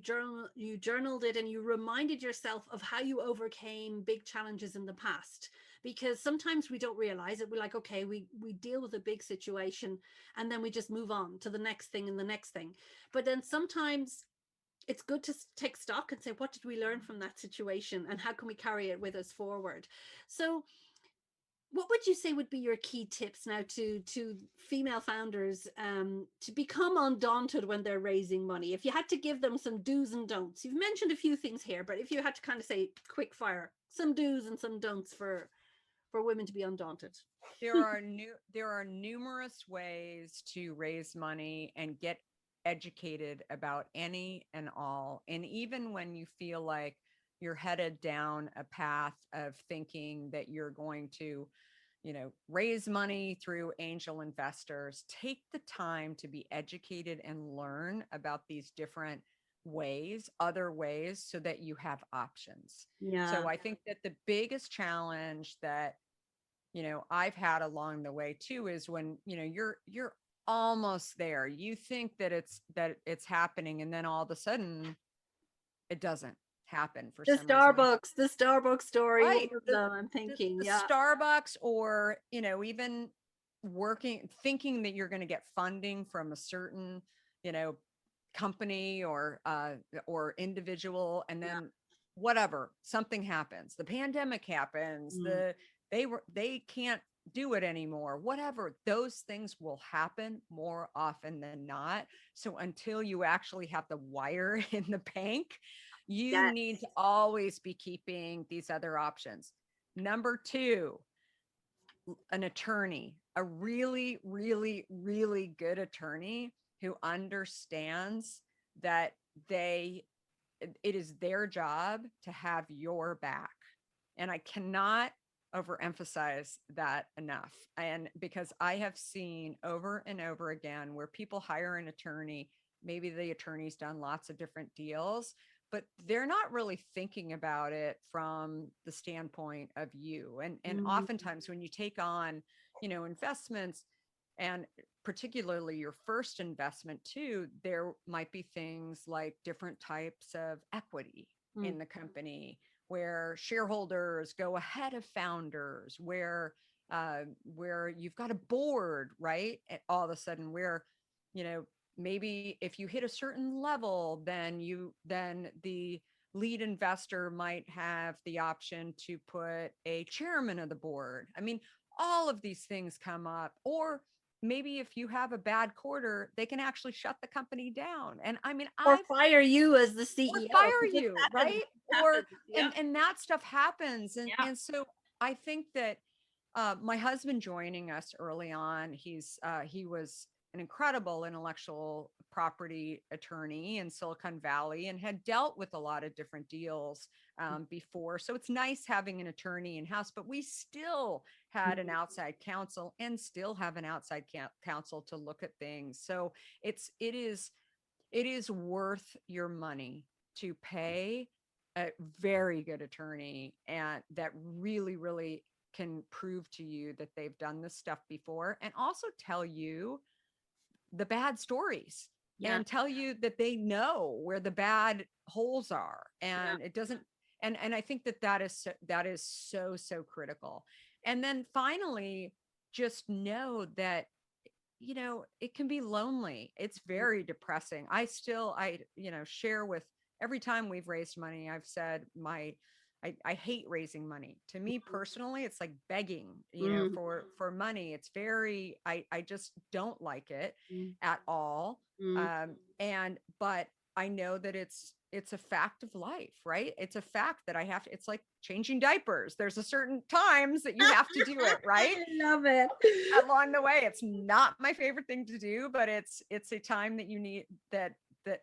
journaled it and you reminded yourself of how you overcame big challenges in the past. Because sometimes we don't realize it. We're like, okay, we deal with a big situation and then we just move on to the next thing and the next thing. But then sometimes it's good to take stock and say, what did we learn from that situation and how can we carry it with us forward? So what would you say would be your key tips now to female founders to become undaunted when they're raising money? If you had to give them some do's and don'ts, you've mentioned a few things here, but if you had to kind of say quick fire, some do's and some don'ts for women to be undaunted. There are numerous ways to raise money and get educated about any and all. And even when you feel like you're headed down a path of thinking that you're going to, raise money through angel investors, take the time to be educated and learn about these different ways, other ways, so that you have options. Yeah. So I think that the biggest challenge that, I've had along the way too, is when, you're almost there. You think that it's happening, and then all of a sudden it doesn't happen for some reason. The Starbucks story. Right. I'm thinking, the yeah. Starbucks, or, even thinking that you're going to get funding from a certain, company or individual, and then whatever, something happens. The pandemic happens. They can't do it anymore, whatever. Those things will happen more often than not. So until you actually have the wire in the bank, you need to always be keeping these other options. Number two, an attorney, a really, really, really good attorney who understands that it is their job to have your back. And I cannot overemphasize that enough. And because I have seen over and over again where people hire an attorney, maybe the attorney's done lots of different deals, but they're not really thinking about it from the standpoint of you. And oftentimes when you take on, investments, and particularly your first investment too, there might be things like different types of equity in the company, where shareholders go ahead of founders, where you've got a board, right? And all of a sudden, where, maybe if you hit a certain level, then the lead investor might have the option to put a chairman of the board. I mean, all of these things come up. Or maybe if you have a bad quarter, they can actually shut the company down. And I mean, or fire you as the CEO. Or fire you, right? And that stuff happens. And so I think that my husband joining us early on, he was an incredible intellectual property attorney in Silicon Valley and had dealt with a lot of different deals before. So it's nice having an attorney in-house, but we still had an outside counsel and still have an outside counsel to look at things. So it is worth your money to pay a very good attorney and that really, really can prove to you that they've done this stuff before, and also tell you the bad stories and tell you that they know where the bad holes are. And it doesn't, and I think that is so critical. And then finally, just know that, it can be lonely. It's very depressing. I share with, every time we've raised money, I've said I hate raising money. To me personally, it's like begging, for money. It's very, I just don't like it at all. But I know that it's a fact of life, right? It's a fact that it's like changing diapers. There's a certain times that you have to do it, right? I love it. Along the way, it's not my favorite thing to do, but it's a time that you need, that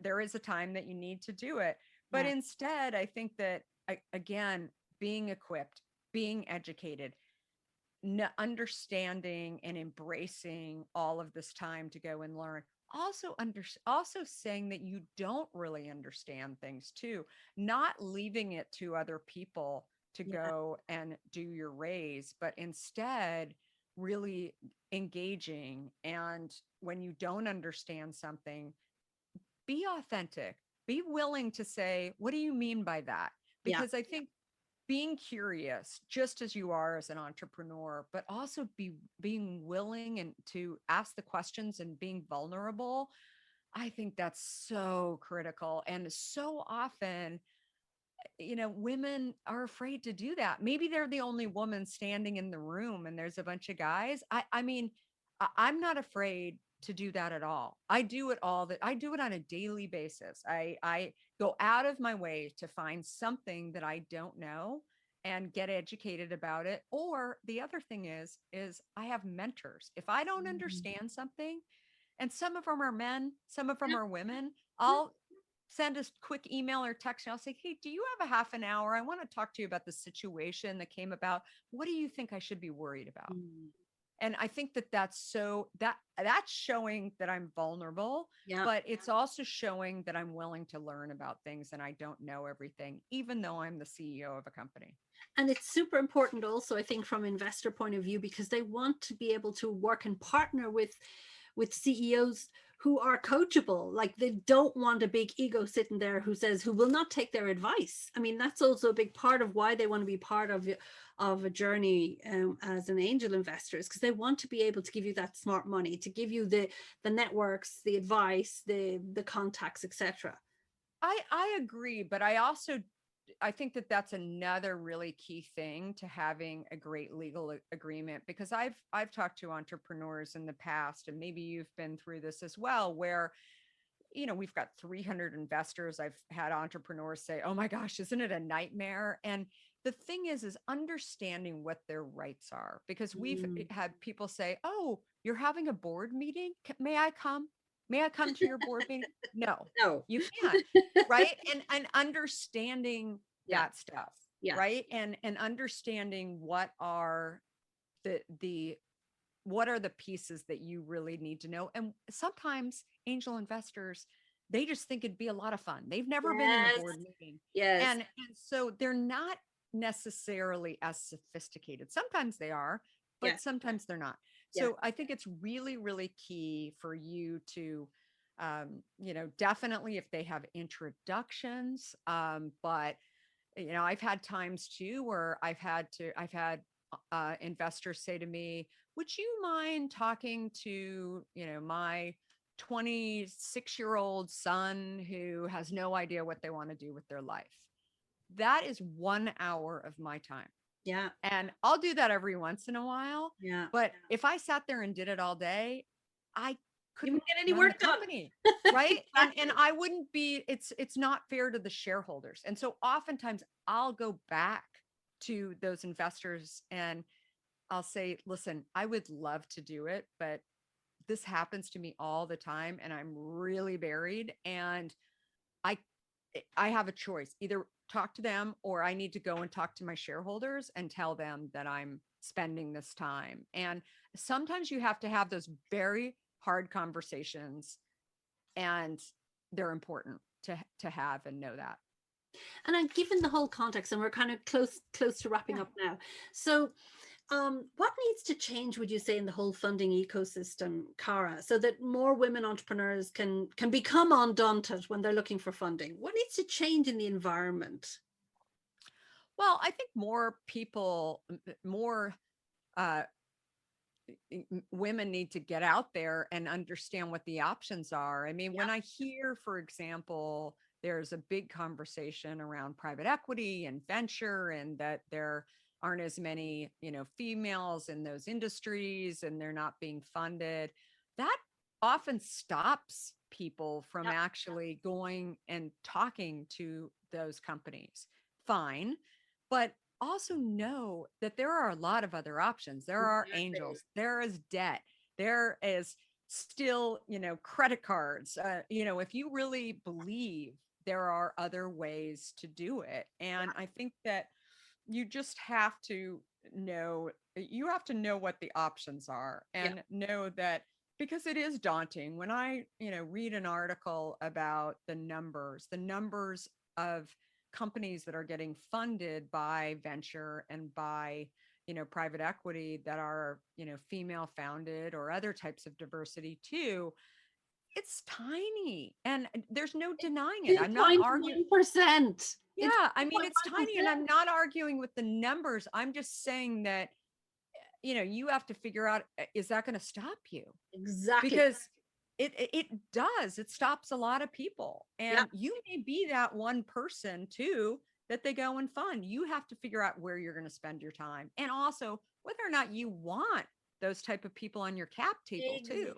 there is a time that you need to do it. But instead, I think that, again, being equipped, being educated, understanding and embracing all of this time to go and learn. Also saying that you don't really understand things too, not leaving it to other people to go and do your raise, but instead really engaging. And when you don't understand something, be authentic, be willing to say, what do you mean by that? Because I think being curious, just as you are as an entrepreneur, but also being willing and to ask the questions and being vulnerable, I think that's so critical. And so often, women are afraid to do that. Maybe they're the only woman standing in the room and there's a bunch of guys. I'm not afraid to do that at all. I do it on a daily basis. I go out of my way to find something that I don't know and get educated about it. Or the other thing is I have mentors. If I don't understand something, and some of them are men, some of them are women, I'll send a quick email or text and I'll say, hey, do you have a half an hour? I want to talk to you about the situation that came about. What do you think I should be worried about? And I think that's showing that I'm vulnerable, but it's also showing that I'm willing to learn about things and I don't know everything, even though I'm the CEO of a company. And it's super important also, I think, from investor point of view, because they want to be able to work and partner with CEOs who are coachable. Like, they don't want a big ego sitting there who will not take their advice. I mean, that's also a big part of why they want to be part of a journey as an angel investor, is because they want to be able to give you that smart money, to give you the networks, the advice, the contacts, etc. I agree, but I think that that's another really key thing to having a great legal agreement, because I've talked to entrepreneurs in the past, and maybe you've been through this as well, where, we've got 300 investors. I've had entrepreneurs say, oh my gosh, isn't it a nightmare? And the thing is understanding what their rights are, because we've had people say, oh, you're having a board meeting. May I come? May I come to your board meeting? No, you can't. Right. And understanding that stuff. Right. And understanding what are what are the pieces that you really need to know. And sometimes angel investors, they just think it'd be a lot of fun. They've never been in a board meeting. And so they're not necessarily as sophisticated. Sometimes they are, but sometimes they're not. So I think it's really, really key for you to, definitely if they have introductions, but I've had times too where I've had investors say to me, would you mind talking to, my 26-year-old son who has no idea what they want to do with their life? That is 1 hour of my time. Yeah. And I'll do that every once in a while. Yeah. But if I sat there and did it all day, I couldn't get any work done. Right. And I wouldn't be, it's not fair to the shareholders. And so oftentimes I'll go back to those investors and I'll say, listen, I would love to do it, but this happens to me all the time, and I'm really buried, and I I have a choice, either talk to them or I need to go and talk to my shareholders and tell them that I'm spending this time. And sometimes you have to have those very hard conversations, and they're important to have and know that. And I'm given the whole context, and we're kind of close to wrapping up now. So what needs to change, would you say, in the whole funding ecosystem, Kara, so that more women entrepreneurs can become undaunted when they're looking for funding? What needs to change in the environment? Well, I think more people, more women need to get out there and understand what the options are. I mean, when I hear, for example, there's a big conversation around private equity and venture, and that there aren't as many, females in those industries and they're not being funded, that often stops people from actually going and talking to those companies. Fine. But also know that there are a lot of other options. There are angels, there is debt, there is still, credit cards. If you really believe, there are other ways to do it. And I think that you just have to know, what the options are, and know that, because it is daunting. When I, read an article about the numbers of companies that are getting funded by venture and by, private equity, that are, female founded or other types of diversity too, it's tiny, and there's no denying it. I'm not arguing. 1%. Yeah, I mean, it's tiny, and I'm not arguing with the numbers. I'm just saying that, you have to figure out, is that going to stop you? Exactly. Because it does. It stops a lot of people. And you may be that one person too that they go and fund. You have to figure out where you're going to spend your time, and also whether or not you want those type of people on your cap table too.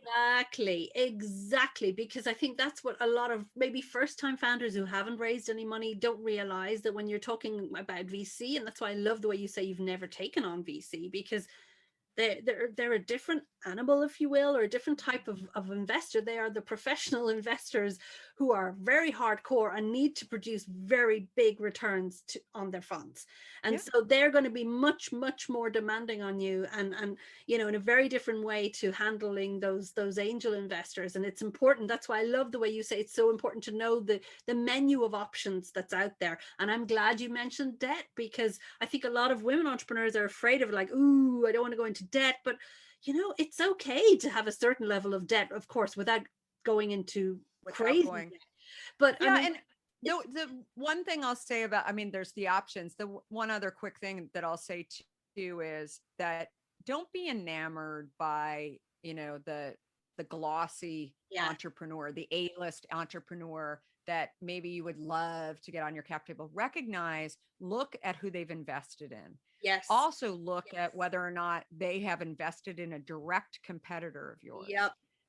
Exactly. Because I think that's what a lot of maybe first-time founders who haven't raised any money don't realize, that when you're talking about VC, and that's why I love the way you say you've never taken on VC, because they're a different animal, if you will, or a different type of investor. They are the professional investors who are very hardcore and need to produce very big returns on their funds. And so they're going to be much more demanding on you, and in a very different way to handling those angel investors. And it's important. That's why I love the way you say it's so important to know the menu of options that's out there. And I'm glad you mentioned debt, because I think a lot of women entrepreneurs are afraid of, like, ooh, I don't want to go into debt. But it's okay to have a certain level of debt, of course, without going into crazy debt. But and the one thing I'll say about, there's the options. The one other quick thing that I'll say too is that don't be enamored by, the glossy entrepreneur, the A-list entrepreneur that maybe you would love to get on your cap table. Look at who they've invested in. Yes. Also look at whether or not they have invested in a direct competitor of yours.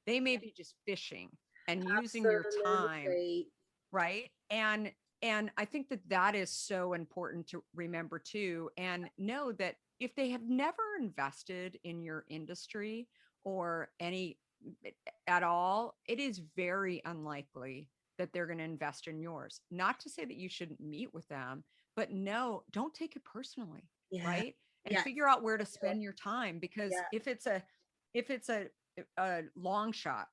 They may be just fishing and using your time, right? And I think that is so important to remember too, and know that if they have never invested in your industry or any at all, it is very unlikely that they're going to invest in yours. Not to say that you shouldn't meet with them, but no, don't take it personally. Right. And figure out where to spend your time, because if it's a long shot,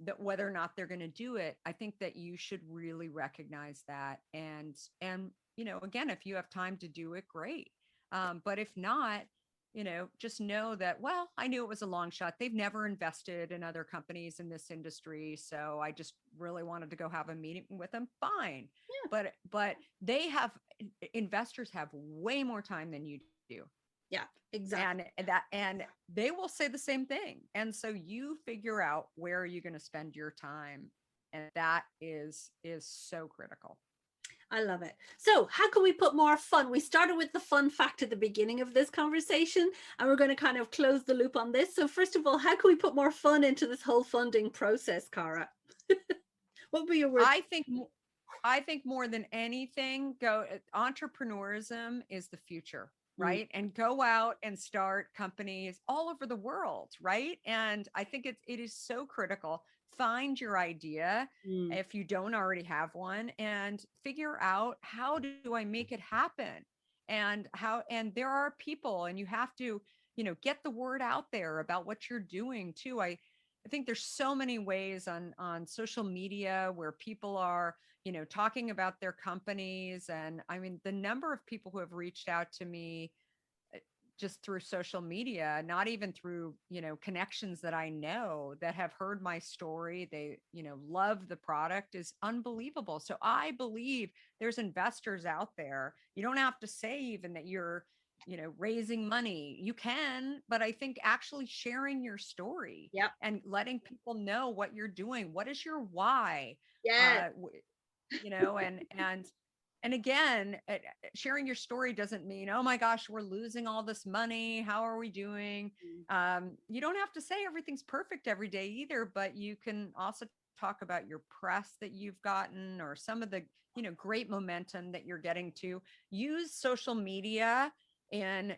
that whether or not they're going to do it, I think that you should really recognize that. And, again, if you have time to do it, great. But if not, just know that, well, I knew it was a long shot. They've never invested in other companies in this industry, so I just really wanted to go have a meeting with them. Fine. But investors have way more time than you do. Yeah, exactly. And they will say the same thing. And so you figure out where are you going to spend your time. And that is so critical. I love it. So how can we put more fun? We started with the fun fact at the beginning of this conversation, and we're going to kind of close the loop on this. So first of all, how can we put more fun into this whole funding process, Kara? What would be your word? I think more than anything, entrepreneurism is the future. right? And go out and start companies all over the world, right? And I think it is so critical. Find your idea if you don't already have one, and figure out, how do I make it happen? And there are people, and you have to, get the word out there about what you're doing too. I think there's so many ways on social media where people are, talking about their companies. And I mean, the number of people who have reached out to me just through social media, not even through, connections that I know, that have heard my story, they, love the product, is unbelievable. So I believe there's investors out there. You don't have to say even that you're, raising money. You can, but I think actually sharing your story and letting people know what you're doing, what is your why, and again, sharing your story doesn't mean, oh my gosh, we're losing all this money, how are we doing? You don't have to say everything's perfect every day either, but you can also talk about your press that you've gotten, or some of the, great momentum that you're getting to. Use social media, and,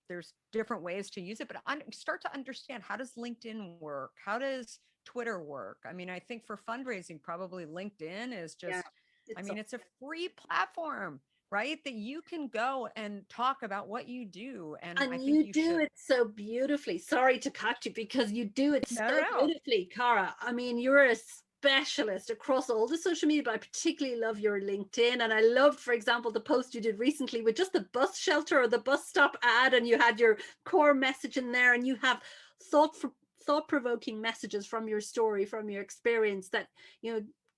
there's different ways to use it, but start to understand, how does LinkedIn work? How does Twitter work? I mean, I think for fundraising, probably LinkedIn is just, it's a free platform, right? That you can go and talk about what you do. And I think you do it so beautifully. Sorry to cut you, because you do it beautifully, Kara. I mean, you're a specialist across all the social media, but I particularly love your LinkedIn. And I loved, for example, the post you did recently with just the bus shelter or the bus stop ad, and you had your core message in there, and you have thought-provoking messages from your story, from your experience, that,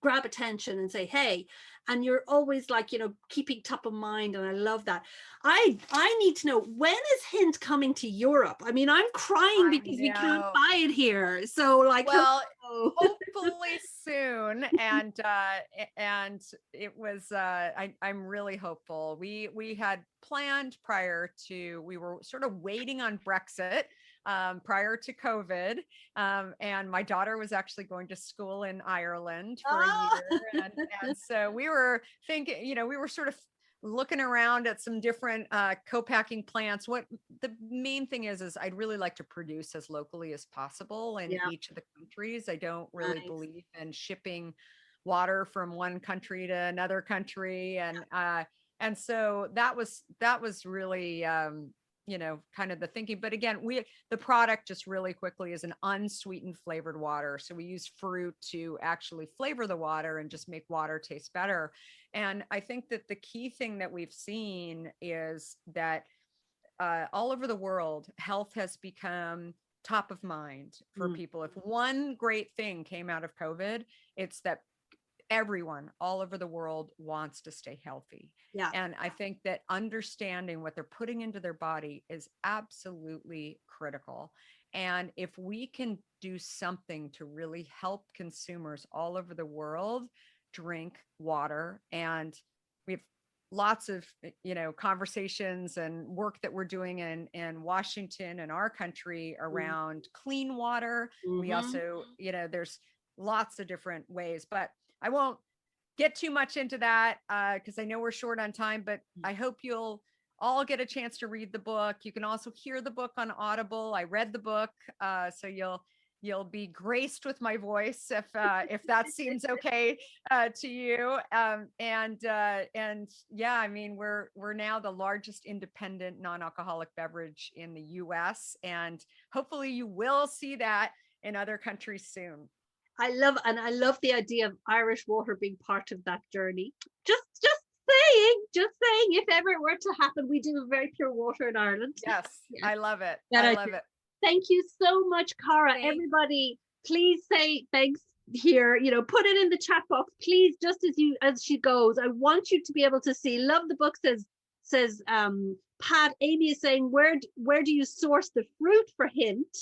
grab attention and say, hey, and you're always like, keeping top of mind. And I love that. I need to know, when is Hint coming to Europe? I mean, I'm crying because we can't buy it here. So well, hopefully soon. And it was, I'm really hopeful. We had planned we were sort of waiting on Brexit, prior to COVID. And my daughter was actually going to school in Ireland for a year. And so we were thinking, we were sort of looking around at some different co-packing plants. What the main thing is I'd really like to produce as locally as possible in each of the countries. I don't really believe in shipping water from one country to another country. And so that was really, kind of the thinking. But again, the product, just really quickly, is an unsweetened flavored water. So we use fruit to actually flavor the water and just make water taste better. And I think that the key thing that we've seen is that all over the world, health has become top of mind for people. If one great thing came out of COVID, it's that everyone all over the world wants to stay healthy. And I think that understanding what they're putting into their body is absolutely critical. And if we can do something to really help consumers all over the world drink water, and we have lots of, conversations and work that we're doing in Washington and our country around clean water. We also, there's lots of different ways, but I won't get too much into that because I know we're short on time, but I hope you'll all get a chance to read the book. You can also hear the book on Audible. I read the book, so you'll be graced with my voice if that seems okay to you. And yeah, I mean, we're now the largest independent non-alcoholic beverage in the US, and hopefully you will see that in other countries soon. I love the idea of Irish water being part of that journey. Just saying, if ever it were to happen, we do have very pure water in Ireland. Yes. I love it. I love it. Thank you so much, Kara. Everybody, please say thanks here. Put it in the chat box, please. Just as she goes, I want you to be able to see. Love the book, says Pat. Amy is saying, where do you source the fruit for Hint?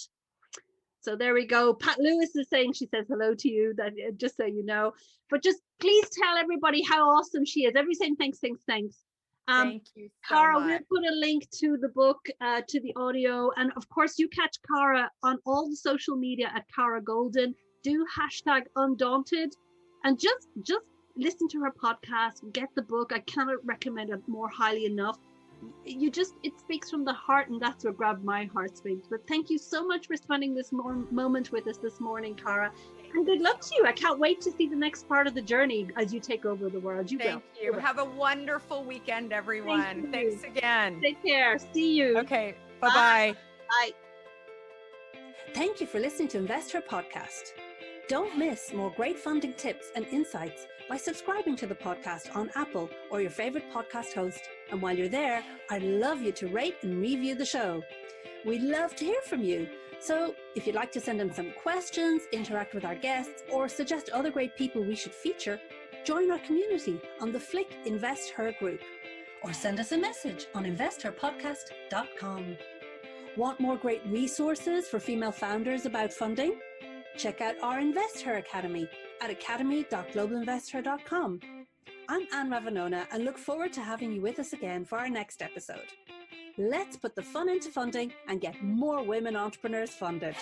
So there we go. Pat Lewis is saying, she says hello to you, that just so you know. But just please tell everybody how awesome she is. Everybody saying thanks. Thank you so Kara, much. we'll put a link to the book, to the audio. And of course, you catch Kara on all the social media at Kara Goldin. Do #Undaunted. And just listen to her podcast, get the book. I cannot recommend it more highly enough. it speaks from the heart, and that's what grabbed my heartstrings. But thank you so much for spending this moment with us this morning, Kara. And good luck to you. I can't wait to see the next part of the journey as you take over the world. Thank you. Have a wonderful weekend, everyone. Thanks again. Take care. See you. Okay. Bye-bye. Bye. Thank you for listening to InvestHer podcast. Don't miss more great funding tips and insights by subscribing to the podcast on Apple or your favorite podcast host. And while you're there, I'd love you to rate and review the show. We'd love to hear from you. So if you'd like to send in some questions, interact with our guests, or suggest other great people we should feature, join our community on the Flick InvestHer group, or send us a message on investherpodcast.com. Want more great resources for female founders about funding? Check out our InvestHer Academy at academy.globalinvesther.com. I'm Anne Ravanona and look forward to having you with us again for our next episode. Let's put the fun into funding and get more women entrepreneurs funded.